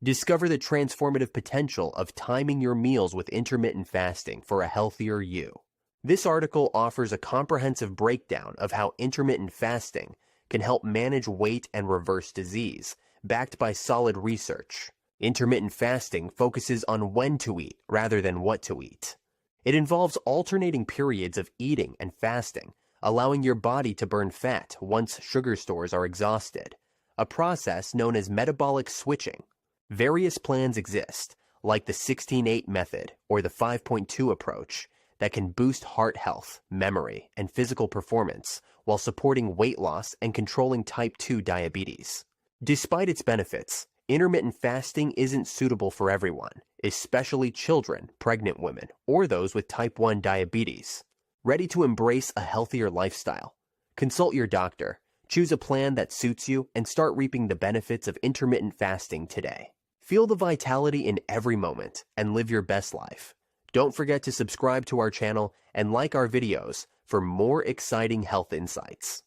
Discover the transformative potential of timing your meals with intermittent fasting for a healthier you. This article offers a comprehensive breakdown of how intermittent fasting can help manage weight and reverse disease, backed by solid research. Intermittent fasting focuses on when to eat rather than what to eat. It involves alternating periods of eating and fasting, allowing your body to burn fat once sugar stores are exhausted, a process known as metabolic switching. Various plans exist, like the 16-8 method or the 5.2 approach, that can boost heart health, memory, and physical performance while supporting weight loss and controlling type 2 diabetes. Despite its benefits, intermittent fasting isn't suitable for everyone, especially children, pregnant women, or those with type 1 diabetes. Ready to embrace a healthier lifestyle? Consult your doctor, choose a plan that suits you, and start reaping the benefits of intermittent fasting today. Feel the vitality in every moment and live your best life. Don't forget to subscribe to our channel and like our videos for more exciting health insights.